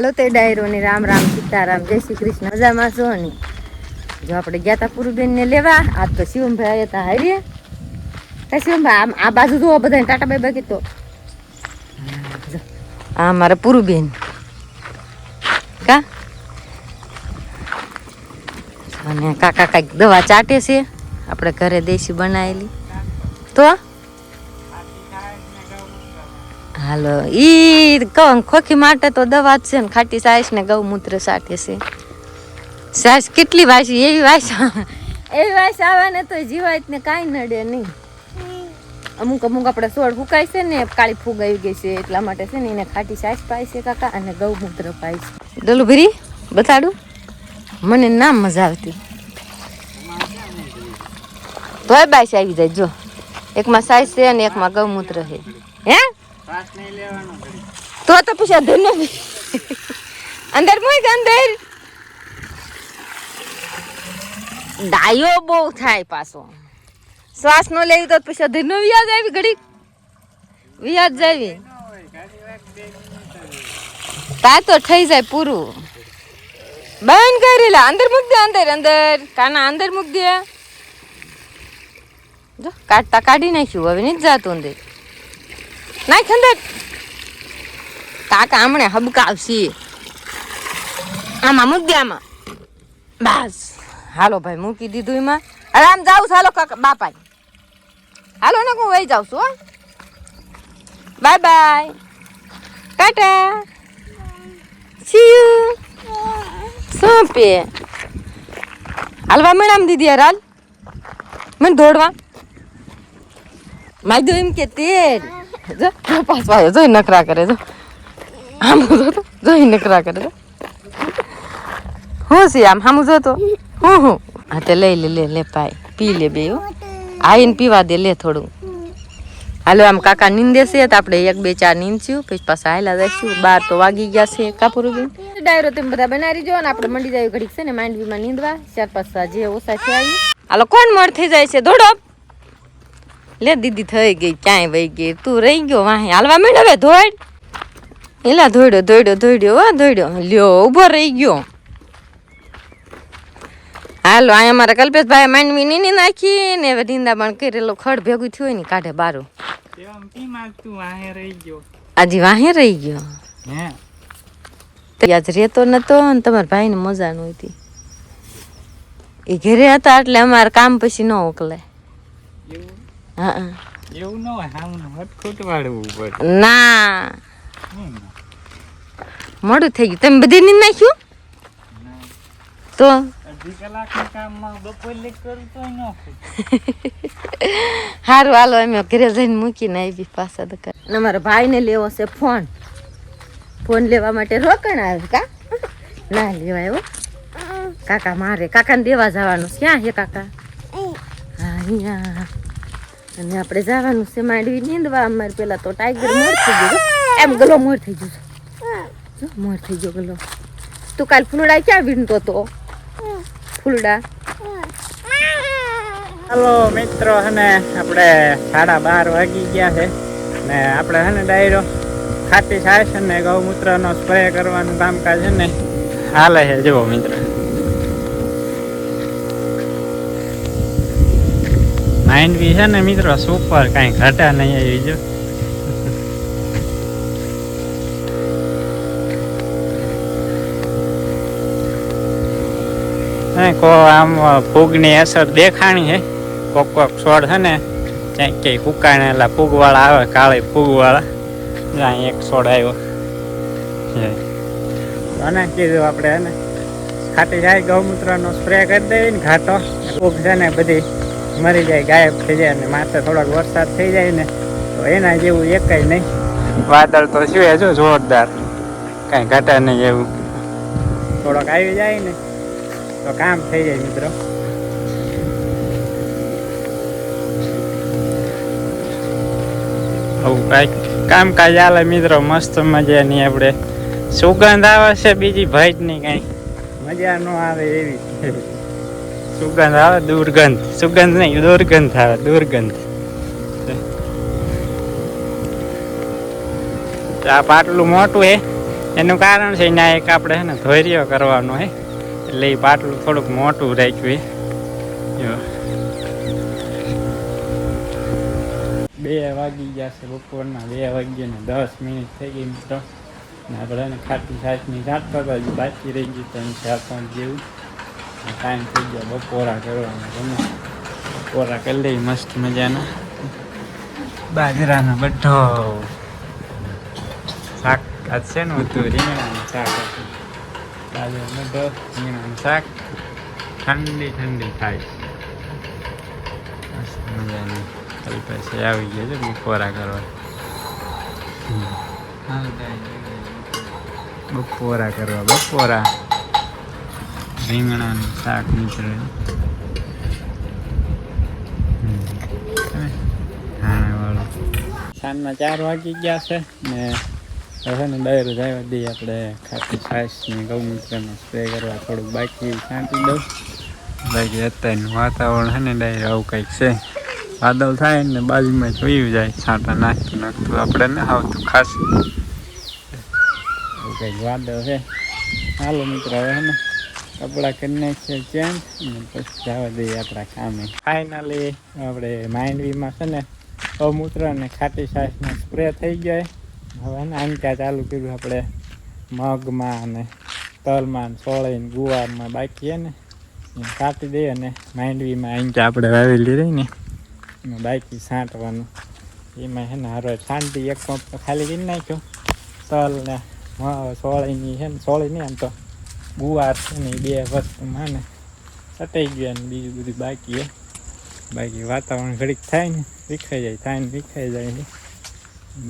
હાલો તે ડાયરો ને રામ રામ સીતારામ જય શ્રી કૃષ્ણ મજામાં છો ને? જો આપણે ગયા તા પૂર્વબેન ને લેવા. આજ તો શિવમભાઈ આવ્યા તા હારી શિવમભાઈ આ બાજુ જુઓ બધા ટાટા બાય બાકી તો આ મારા પૂર્વબેન કા અને કાકા કાંઈક દવા ચાટે છે આપણે ઘરે દેશી બનાવેલી તો હાલો ઈ ખોખી માટે તો દવા જ છે ને ખાટી સાસ ને ગૌમૂત્ર સાટે છે. સાસ કેટલી વાસી એવી વાસ આવે ને તો જીવાય ને કાંઈ નડે નહીં. અમુક આપણે છોડ ફૂકાય છે ને કાળી ફૂગ આવી ગઈ છે એટલા માટે છે ને એને ખાટી સાસ પાય છે કાકા અને ગૌમૂત્ર પાય છે. ડોલું ભરી બતાડું મને ના મજા આવતી તોય બાઈસ આવી જાય. જો એકમાં સાસ છે અને એકમાં ગૌમૂત્ર છે. હે તો પછી અધર નો અંદર મોય અંદર ડાયો બહુ થાય પાછો શ્વાસ નો લેવી તો પછી અધર નો વ્યાજ આવી ઘડી વ્યાજ જાવી તા તો થઈ જાય પૂરું. બંધ કરેલા અંદર મૂક દે અંદર અંદર કાના અંદર મૂક દે. જો કાઢતા કાઢી નાખ્યું હવે નથી જાતું અંદર નાખ અંદર. કાકા હમણે હબકાવશે આમાં મૂક દે આમાં બસ. હાલો ભાઈ મૂકી દીધું એમાં. અરે આમ જાઉં હાલો કાકા બાપા હાલો ને હું વહી જાઉં છું. Bye bye Tata C you. શું પે હાલવા મેળામ દીધી યાર હાલ મને દોડવા માય દો એમ કે તેલ જો પાસ વાયો જોઈ નખરા કરે જો આમ જોઈ નખરા કરે જો હું છે આમ સામું જોતો હું હા તે લઈ લે પાય પી લે બે આવીને પીવા દે લે થોડું. હાલો આમ કાકા નીંદે છે તો આપણે 1 2 4 નીંદશું પછી પાછા હાલા જઈશું. 12 તો વાગી ગયા છે કાપુરું ડાયરો તમે બધા બનાવી જો ને આપણે મંડી જાય ઘડીક છે ને માંડવીમાં નીંદવા 4 5 જે ઓછા છે આવી. હાલો કોણ મળ થઈ જાય છે દોડો લે દીદી થઈ ગઈ ક્યાંય વહી ગઈ તું રહી ગયો વાહે હાલવા માંડ હવે ધોડ એલા ધોડ્યો હો ધોડ્યો લ્યો ઉભો રહી ગયો. હાલો અહીંયા મારા કલ્પેશભાઈ માંડવી નીની નાખી ને હવે નીંદામણ કરેલો ખડ ભેગું થયું ને કાઢે બારું આજે વાહે રહી ગયો. આજ રેતો નતો ને તમારા ભાઈ ને મજા નહોતી એ ઘરે હતા એટલે અમારે કામ પછી ન ઓકલાય. હા એવું ન હોય હટખોટ વાળવું પડે ના મોડું થઈ ગયું. તમે બધી નીંદ નાખ્યું તો સારું હાલો અમે ઘરે જઈને મૂકીને આવી પાછા દુકાન. અમારા ભાઈને લેવો છે ફોન લેવા માટે રોકાણ આવે કા ના લેવાય હો કાકા મારે કાકાને દેવા જવાનું ક્યાં છે કાકા? હા અહીંયા અને આપણે જવાનું છે માંડવી નીંદવા. અમારે પેલા તો ટાઈગર મોર થઈ ગયો એમ ગલો મોર થઈ ગયો મોર થઈ ગયો ગલો. તું કાલ ફૂલડા ક્યાં વીણતો તો ફૂલડા? હાલો મિત્રો હને આપણે 12:30 વાગી ગયા છે ને આપણે હને ડાયરો ખાટી છાશ અને ગૌમૂત્રનો સ્પ્રે કરવાનું કામકાજ છે ને હાલે છે. જુઓ મિત્રો માંડવી છે ને મિત્રો સુપર કાંઈ ઘટા નહીં આવી જો. આમ ફૂગની અસર દેખાણી છે. કોક છોડ છે ને ક્યાંક ક્યાંય ફૂકાણેલા ફૂગવાળા આવે કાળી ફૂગવાળા જ્યાં એક છોડ આવ્યો અને કીધું આપણે એને ખાટી જાય ગૌમૂત્રનો સ્પ્રે કરી દેવી ને ઘાટો ફૂગ છે ને બધી મરી જાય ગાયબ થઈ જાય ને માથે થોડોક વરસાદ થઈ જાય ને તો એના જેવું એકાય નહીં. વાદળ તો શું જો જોરદાર કાંઈ ઘટા નહીં એવું થોડોક આવી જાય ને તો કામ થઈ જાય મિત્રો. આવું કાંઈક કામકાજ ચાલે મિત્રો મસ્ત મજાની. આપણે સુગંધ આવે છે બીજી ભાઈ જ નહીં કાંઈ મજા ન આવે એવી સુગંધ આવે દુર્ગંધ સુગંધ નહીં દુર્ગંધ આવે દુર્ગંધ. આ પાટલું મોટું હે એનું કારણ છે ત્યાં એક આપણે છે ને ધોર્ય કરવાનો હે એટલે એ પાટલું થોડુંક મોટું રાખ્યું જો 2 વાગી ગયા છે બપોરના 2 વાગ્યાને 10 મિનિટ થઈ ગઈ મિત્રો ને આપણે એને ખાટી છાશની કાઢતા હતા હજી બાકી રહી ગયું 3-4-5 જેવું ટાઈમ થઈ ગયો બપોરા કરવાનો ગમે બપોરા કરી લઈ મસ્ત મજાના બાજરાનો બઢો શાક આજ છે ને હતું રીંગણાનું શાક હતું બાજરાનો બઢો રીંગણાનું શાક ઠંડી ઠંડી થાય મસ્ત મજાની કાલ પછી આવી ગયા છે બપોરા કરવા બપોરા કરવા બપોરા રીંગણાનું શાક નીકળે હાણાવાળું સાંજના 4 વાગી ગયા છે ને હવે ને ડાયરો જવા દઈએ આપણે ખાટી છાશની ગૌમૂત્રનો સ્પ્રે કરવા થોડુંક બાકી છાંટી દઉં બાકી અત્યારનું વાતાવરણ છે ને ડાયરો આવું કંઈક છે વાદળ થાય ને બાજુમાં જોયું જાય છાંટા નાખતું આપણે ન આવતું ખાસ એવું કંઈક વાદળ છે હાલો મિત્રો હવે ને કપડાં કરી નાખીએ ચેન્જ અને પછી જવા દઈએ આપણા કામે ફાઇનલી આપણે માંડવીમાં છે ને ગૌમૂત્ર અને ખાટી છાશનો સ્પ્રે થઈ ગયો હવે ને આંકા ચાલુ કર્યું આપણે મગમાં અને તલમાં સોળીને ગુવારમાં બાકી છે ને કાપી દઈએ અને માંડવીમાં આંકા આપણે વાવેલી રહી ને એમાં બાકી છાંટવાનું એમાં છે ને હારો છાંટી એક પંપ ખાલી કરી નાખ્યો તલ ને સોળીની છે ને સોળી નહીં આમ તો ગુવાર છે ને એ 2 વસ્તુમાં ને સટાઈ ગયા ને બીજું બધું બાકી બાકી વાતાવરણ ઘડીક થાય ને વિખાઈ જાય થાય ને વિખાઈ જાય છે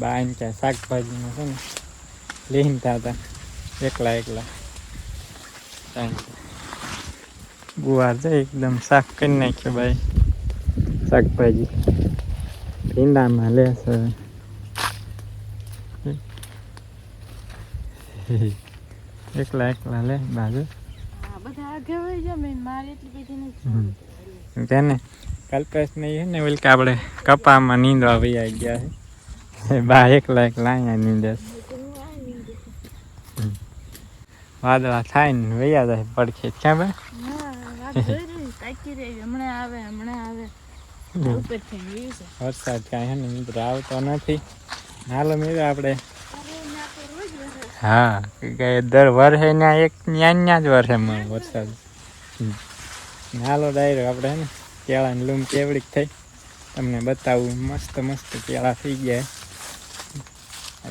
બાન ક્યાં શાકભાજીમાં છે ને લીનતા હતા એકલા ગુવાર છે એકદમ શાક કરી નાખ્યો ભાઈ શાકભાજી ભીંડામાં લેસ એકલા લે બાજુ તેને કલ્પેશ ને છે ને ઓલી આપણે કપામાં નીંદવા વૈયા ગયા છે બા એકલા અહીંયા નીંદે વાદળા થાય ને વૈયા જાય પડખે ક્યાં ભાઈ વરસાદ કાંઈ છે ને મિત્રો આવતો નથી હાલો મિત્રો આપણે હા દર વર્ષે ત્યાં એક ત્યાં જ વર્ષે મળે વરસાદ હાલો ડાયરો આપણે ને કેળાની લૂમ કેવડીક થઈ તમને બતાવું મસ્ત કેળા થઈ ગયા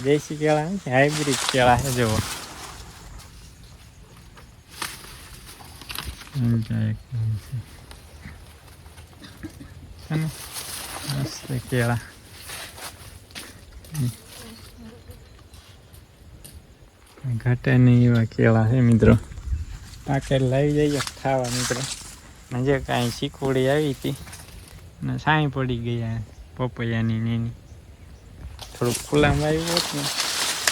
દેશી કેળા નથી હાઇબ્રિડ કેળા છે જુઓ મસ્ત કેળા ઘટે નહીં એવા કેળા છે મિત્રો પાકે લઈ જઈએ ખાવા મિત્રો જે કાંઈ શીખવડી આવી હતી ને સાંઈ પડી ગયા પપૈયાની એની થોડુંક ખુલ્લામાં આવ્યું હોત ને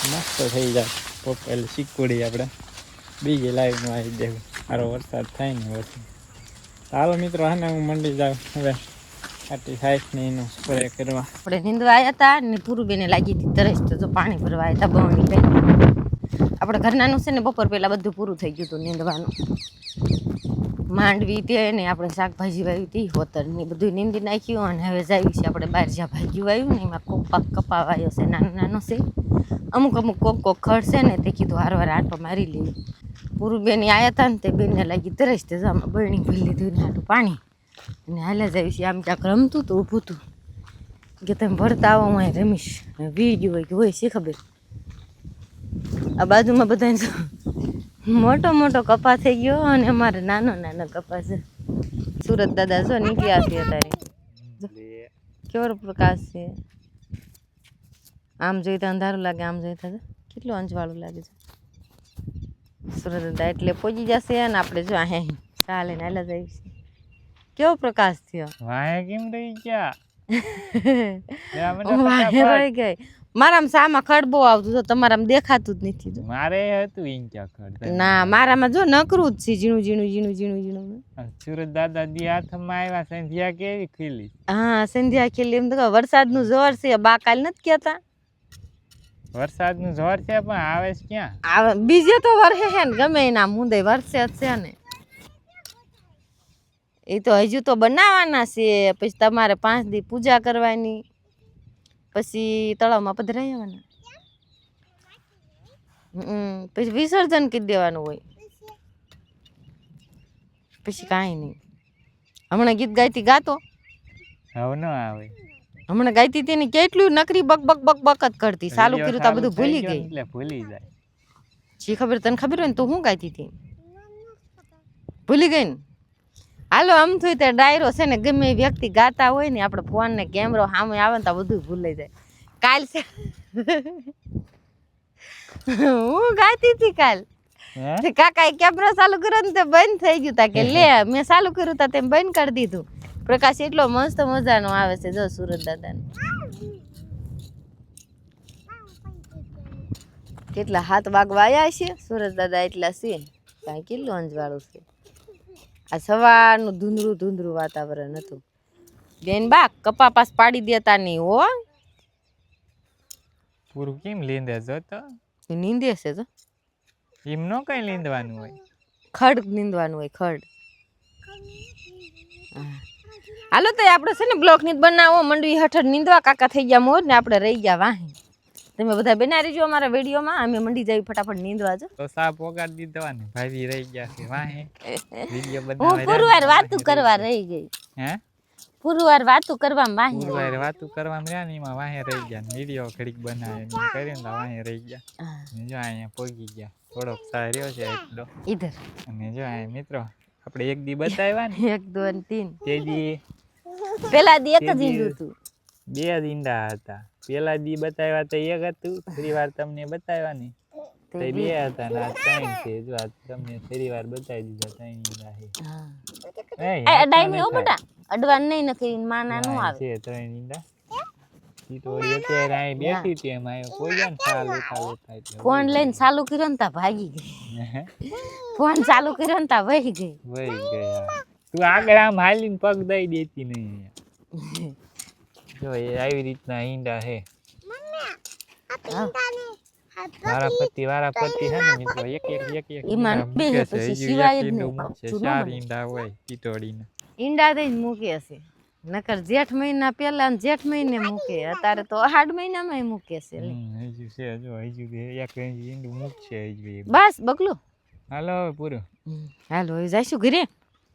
મસ્ત થઈ જાય પપૈયા શીખવડી આપણે બીજે લાવીને આવી દેવું સારો વરસાદ થાય ને વરસાદ ચાલો મિત્રો હા ને હું મંડી જાઉં હવે ખાટી છાશને એનો સ્પ્રે કરવા આપણે નીંદવા આવ્યા હતા ને પૂરુબેને લાગી હતી તરસ તો પાણી ભરવા આવ્યા હતા બહુની બેન આપણે ઘરનાનું છે ને બપોર પહેલાં બધું પૂરું થઈ ગયું હતું નીંદવાનું માંડવી તે ને આપણે શાકભાજી વાવી હતી હોતરની બધું નીંદી નાખ્યું અને હવે જાવી છે આપણે બહાર જ્યાં ભાગ્યું વાવ્યું ને એમાં પાક કપાવાયો છે નાનો છે અમુક કોક ખડ છે ને તે કીધું હારવાર આંટો મારી લઈએ પૂરુબેની આવ્યા હતા ને તે બેનને લાગી તરસ તે આમાં બરણી ભરી લીધું ને આટું પાણી અને હાલ્યા જાવી છે આમ ક્યાંક રમતું હતું ઊભું હતું કે તમે ભરતા આવો હું અહીં રમીશ વી ગયું હોય કે હોય શી ખબર આ બાજુમાં બધા મોટો કપા થઈ ગયો અને અમારે નાનો કપા છે સુરત દાદા જો નીકળ્યા છે અત્યારે કેવો પ્રકાશ છે આમ જોઈતા અંધારું લાગે આમ જોઈતા કેટલું અંજવાળું લાગે છે સુરત દાદા એટલે પહોંચી જશે અને આપણે જો અહીં ચાલે ને હાલા જાય છે કેવો પ્રકાશ થયો વાય કેમ રહી ગયા રહી ગઈ મારામાં સામાં ખડ બહુ આવતું તો તમારામાં દેખાતું જ નથી મારે હતું ઇંચા ખડ ના મારામાં જો નકરું જ છે ઝીણું સુરત દાદા દી હાથમાં આવ્યા સંધ્યા કેવી ખીલી હા સંધ્યા ખીલી એમ તો વરસાદનું જોર છે બા કાલ નથી કહેતા વરસાદનું જોર છે પણ આવે છે ક્યાં? આ બીજે તો વરસે છે ને ગમે એના મુંદે વરસે જ છે ને. એ તો હજુ તો બનાવવાના છે, પછી તમારે 5 દી પૂજા કરવાની, પછી તળાવમાં પધરાઈ આવવાના. પછી વિસર્જન કરી દેવાનું હોય, પછી કાંઈ નહીં. હમણાં ગીત ગાયતી ગાતો, હવે ન આવે. હમણાં ગાયતી હતી ને કેટલું નકરી બક બક બક બક જ કરતી. ચાલુ કર્યું તો બધું ભૂલી ગઈ. એટલે ભૂલી જાય. જી ખબર તને ખબર હોય ને તો હું ગાયતી હતી, ભૂલી ગઈ ને. હાલો આમ થયું ત્યાં ડાયરો છે ને, ગમે એ વ્યક્તિ ગાતા હોય ને, આપણે ફોન ને કેમેરો સામે આવે ને તો બધું ભૂલાઈ જાય. કાલ છે હું ગાતી હતી કાલ, કાકા કેમેરો ચાલુ કર્યો ને તે બંધ થઈ ગયું તા કે લે મેં ચાલુ કર્યું તા તેમ બંધ કરી દીધું. પ્રકાશ એટલો મસ્ત મજાનો આવે છે જો સુરત દાદાને. કેટલા 7 વાગવા આવ્યા છે સુરત દાદા, એટલા છે કાંઈ કેટલું અંજવાળું છે. આ સવારનું ધૂંધળું ધૂંધળું વાતાવરણ હતું. બેન બા કપા પાસ પાડી દેતા નહીં હો. પૂરું કેમ લીંદે જોતો? નીંદે છે તો એમ નો કઈ લીંદવાનું હોય, ખડ નીંદવાનું હોય, ખડ. હાલો તો આપણે છે ને બ્લોક ની બનાવો મંડવી હેઠળ નીંદવા. કાકા થઈ ગયા મોર ને આપણે રહી ગયા વાહી. તમે બધા બનાવી જો અમારા વિડીયોમાં, અમે મંડી જઈ ફટાફટ નીંદવા. જો તો સાપ વગાડી દીધો ને ભાઈ રહી ગયા છે વાહે. વિડિયો હું બનાવવા પુરવાર વાતું કરવા રહી ગઈ. હે પુરવાર વાતું કરવા વાહી. પુરવાર વાતું કરવા રહ્યા ને એમાં વાહે રહી ગયા. વિડિયો ઘડીક બનાવે કરીને વાહે રહી ગયા. જો અહીંયા પોગી ગયા. થોડોક સા રહ્યો છે એટલો ઈધર. અને જો અહીંયા મિત્રો આપણે એક દી બતાવ્યા ને 1 2 3 તે દી પેલા દી એક જ ઈંડું હતું. 2 ઈંડા હતા. પેલા દી બતાવ્યા તો એક હતું, ફરી વાર તમને બતાવ્યા ને તો 2 હતા ને આ 3 છે. જો આ તમને ફરી વાર બતાવી દીધા 3 ઈંડા છે. એ અડાઈ ઓ બેટા અડવાન નહીં નખી માના નો આવે છે 3 ઈંડા. ઈ તો અત્યારે અહીં બેઠી હતી એમાં કોઈ ગયા ને ચાલ લેતા એટલે ફોન લઈને ચાલુ કર્યો ને તા ભાગી ગઈ. ફોન ચાલુ કર્યો ને તા વહી ગઈ. વહી ગયા. તું આગળ આમ હાલીને પગ દઈ દેતી નહીં. જો એ આવી રીતના ઈંડા હે. વારા પતિ છે ને મિત્રો એક ઈમાન બે પછી સિવાય જ નહીં. 4 ઈંડા હોય ટીટોડીના. ઈંડા દઈને મૂકે છે, નકર જેઠ મહિના પેલા જેઠ મહિને મૂકે, અત્યારે તો 8 મહિનામાં મૂકે છે. હજુ છે જો હજુ એક ઈંડું મૂકશે હજુ. બસ બકલું હાલો હવે પૂરું. હાલો હવે જઈશું ઘરે.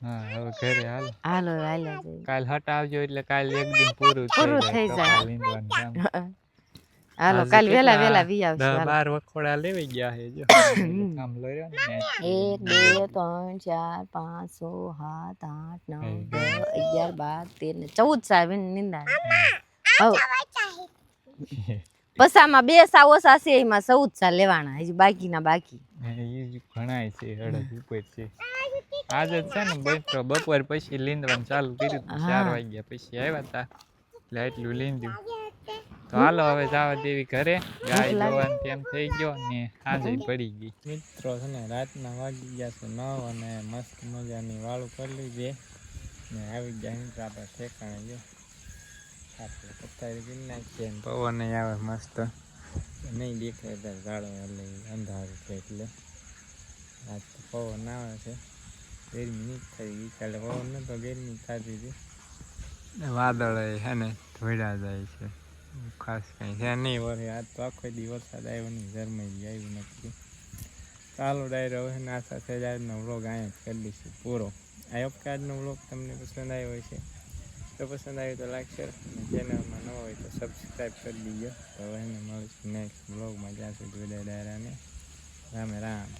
હા હવે ઘરે હાલો. હાલો હાલો કાલ હટાવજો એટલે કાલ એક દિન પૂરું થઈ જાય. લીંદવાનું કામ. હાલો કાલ વેલા વેલા વી આવશું. 12 વખોડા લેવી ગયા હે જો કામ લઈ ને 1 2 3 4 5 6 7 8 9 10 11 12 13 14 સાહેબ નિંદા. પસામાં 2 સા ઓછા છે, એમાં 14 સા લેવાના હજી બાકીના બાકી. એ ઘણાય છે હળદ ઉપર છે. આજે છે ને બપોર પછી લીંદવાનું ચાલુ કર્યું 4 વાગ્યા પછી આવ્યા હતા એટલે એટલું લીંદ્યું. તો હાલો હવે જવા દેવી ઘરે. ગાય દોવાનું તેમ થઈ ગયો ને આજે પડી ગઈ. મિત્રો છે ને રાતના વાગી ગયા છે 9 અને મસ્ત મજાની વાળું કરી લીધી ને આવી ગયા મિત્રો આપણે ઠેકાણે. જો આપણે પથારી કરી નાખીએ ને પવન આવે મસ્ત, નહીં દેખાય ત્યારે ઝાડો એટલે અંધારું છે એટલે આજ તો પવન આવે છે. ગરમી નહીં થઈ ગઈ, કાલે પવન નતો ગરમી થતી હતી. વાદળ હે ને ધોળા જાય છે, ખાસ કંઈ છે નહીં. વરે આજ તો આખો દી વરસાદ આવ્યો નહીં, ઝરમાઈ આવ્યું નથી. ચાલો ડાયરો હવે ના સાથે જ આજનો વ્લોગ અહીંયા જ કરી દઈશું પૂરો. આ વખતે આજનો વ્લોગ તમને પસંદ આવ્યો છે તો પસંદ આવ્યો તો લાઈક શેર, અને ચેનલમાં નવા હોય તો સબસ્ક્રાઈબ કરી દીજો. તો હવે એને મળીશું નેક્સ્ટ વ્લોગમાં. જ્યાં સુધી વિદાય ડાયરાને રામે રામ.